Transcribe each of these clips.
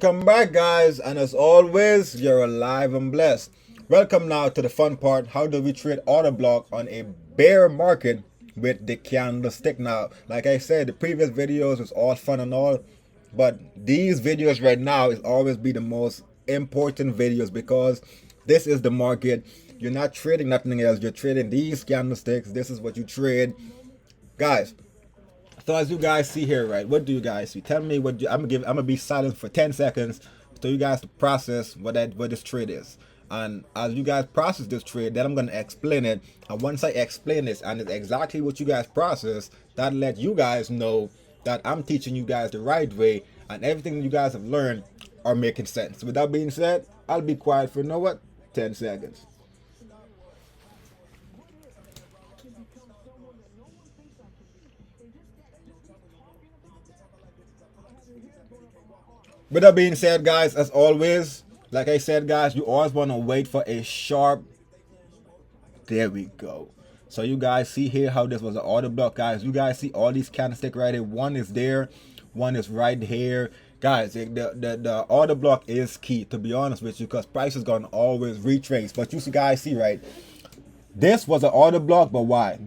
Welcome back, guys, and as always, you're alive and blessed. Welcome now to the fun part. How do we trade order block on a bear market with the candlestick? Now, like I said, the previous videos was all fun and all, but these videos right now is always be the most important videos because this is the market. You're not trading nothing else. You're trading these candlesticks. This is what you trade, guys. So as you guys see here, right? What do you guys see? Tell me what I'm gonna be silent for 10 seconds so you guys to process what this trade is. And as you guys process this trade, then I'm gonna explain it. And once I explain this and it's exactly what you guys process, that let you guys know that I'm teaching you guys the right way and everything you guys have learned are making sense. With that being said, I'll be quiet for 10 seconds. With that being said, guys, as always, like I said, guys, you always want to wait for a sharp. There we go. So you guys see here how this was an order block, guys. You guys see all these candlesticks right here. One is there, one is right here. Guys, the order block is key, to be honest with you, because price is going to always retrace. But you guys see, right? This was an order block, but why?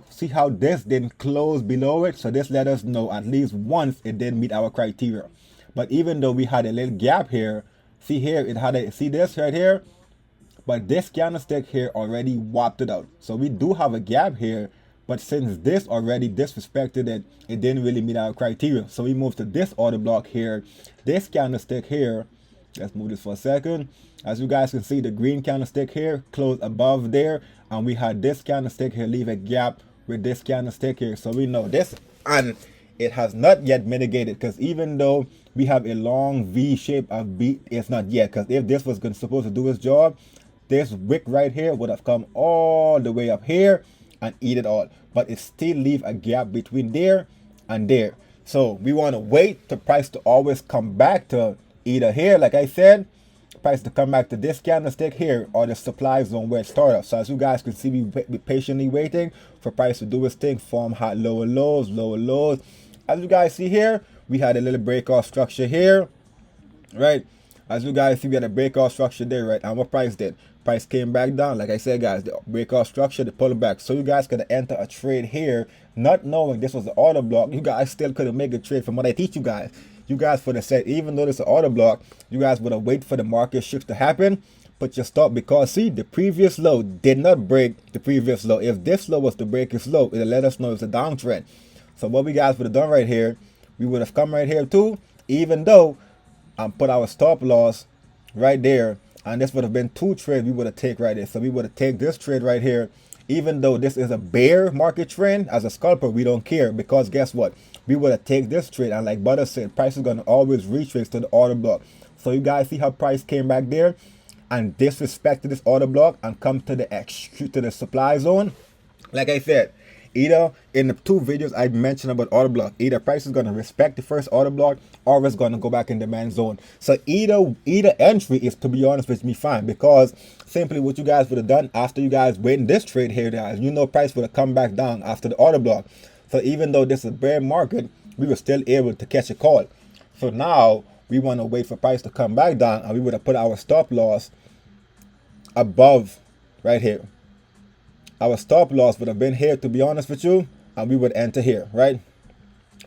See how this didn't close below it? So this let us know at least once it didn't meet our criteria. But even though we had a little gap here, see here, see this right here? But this candlestick here already whopped it out. So we do have a gap here, but since this already disrespected it, it didn't really meet our criteria. So we moved to this order block here. This candlestick here, let's move this for a second. As you guys can see, the green candlestick here closed above there, and we had this candlestick here leave a gap with this candlestick here. So we know this, and it has not yet mitigated, because even though we have a long V shape of beat, it's not yet, because if this was supposed to do its job, this wick right here would have come all the way up here and eat it all, but it still leave a gap between there and there. So we want to wait the price to always come back to either here, like I said, price to come back to this candlestick here or the supply zone where it started. So as you guys can see, we patiently waiting for price to do its thing, form hot lower lows, lower lows. As you guys see here, we had a little breakout structure here, right? As you guys see, we had a breakout structure there, right? And what price did? Price came back down. Like I said, guys, the breakout structure, they pull it back. So you guys could enter a trade here, not knowing this was the order block. You guys still couldn't make a trade from what I teach you guys. You guys would have said, even though this is an order block, you guys would have waited for the market shift to happen, put your stop, because see, the previous low did not break the previous low. If this low was to break its low, it'll let us know it's a downtrend. So what we guys would have done right here, we would have come right here too, even though put our stop loss right there, and this would have been two trades we would have take right there. So we would have take this trade right here, even though this is a bear market trend. As a scalper, we don't care, because guess what, we would have take this trade, and like Butter said, price is going to always retrace to the order block. So you guys see how price came back there and disrespected this order block and come to the supply zone. Like I said, either in the two videos I mentioned about order block, either price is going to respect the first order block or it's going to go back in demand zone. So either entry is, to be honest with me, fine, because simply what you guys would have done after you guys win this trade here, guys, you know, price would have come back down after the order block. So even though this is a bear market, we were still able to catch a call. So now we want to wait for price to come back down, and we would have put our stop loss above right here. Our stop loss would have been here, to be honest with you, and we would enter here, right?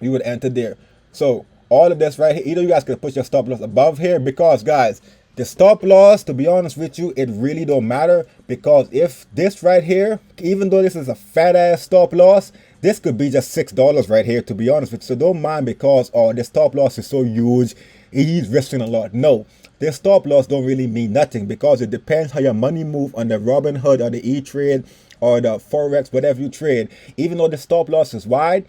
We would enter there. So all of this right here, either you guys could put your stop loss above here, because guys, the stop loss, to be honest with you, it really don't matter, because if this right here, even though this is a fat ass stop loss, this could be just $6 right here, to be honest with you. So don't mind because, oh, the stop loss is so huge, he's risking a lot. No, this stop loss don't really mean nothing, because it depends how your money move on the Robinhood or the E-Trade or the Forex, whatever you trade. Even though the stop loss is wide,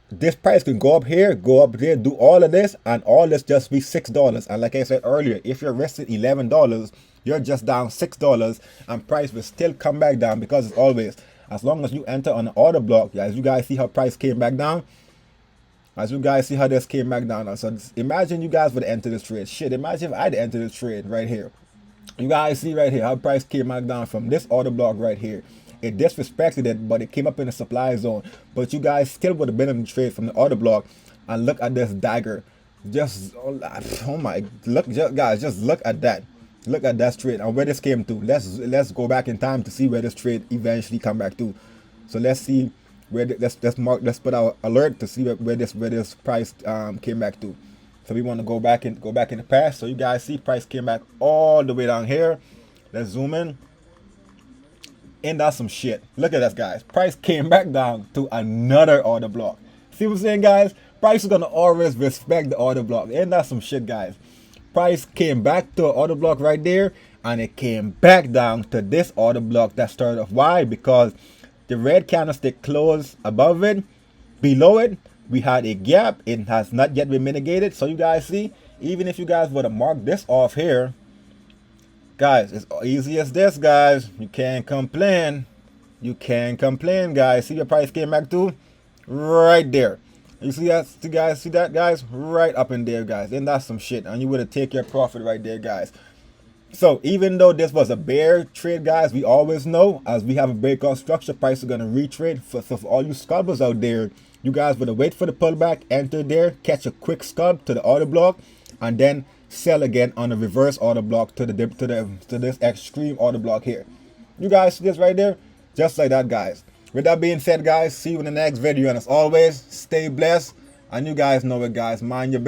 this price can go up here, go up there, do all of this, and all this just be $6. And like I said earlier, if you're risking $11, you're just down $6, and price will still come back down, because it's always, as long as you enter on the order block, as you guys see how price came back down, as you guys see how this came back down. So imagine you guys would enter this trade. Shit, imagine if I'd enter this trade right here. You guys see right here how price came back down from this order block right here. It disrespected it, but it came up in the supply zone. But you guys still would have been in the trade from the order block. And look at this dagger. Just oh my, look, guys, just look at that. Look at that trade and where this came to. Let's go back in time to see where this trade eventually come back to. So let's see where let's put our alert to see where this price came back to. So we want to go back in the past. So you guys see price came back all the way down here. Let's zoom in. And that's some shit. Look at this, guys. Price came back down to another order block. See what I'm saying, guys? Price is gonna always respect the order block. And that's some shit, guys. Price came back to an order block right there, and it came back down to this order block that started off. Why? Because the red candlestick closed above it. Below it, we had a gap. It has not yet been mitigated. So you guys see, even if you guys were to mark this off here, guys, it's easy as this, guys. You can't complain. You can't complain, guys. See your price came back to? Right there. You see that? See, guys? See that, guys? Right up in there, guys. And that's some shit. And you would have take your profit right there, guys. So even though this was a bear trade, guys, we always know as we have a breakout structure, price is going to retrade. So for all you scalpers out there, you guys would wait for the pullback, enter there, catch a quick scalp to the order block, and then sell again on a reverse order block to this extreme order block here. You guys see this right there? Just like that, guys. With that being said, guys, see you in the next video, and as always, stay blessed. And you guys know it, guys. Mind your business.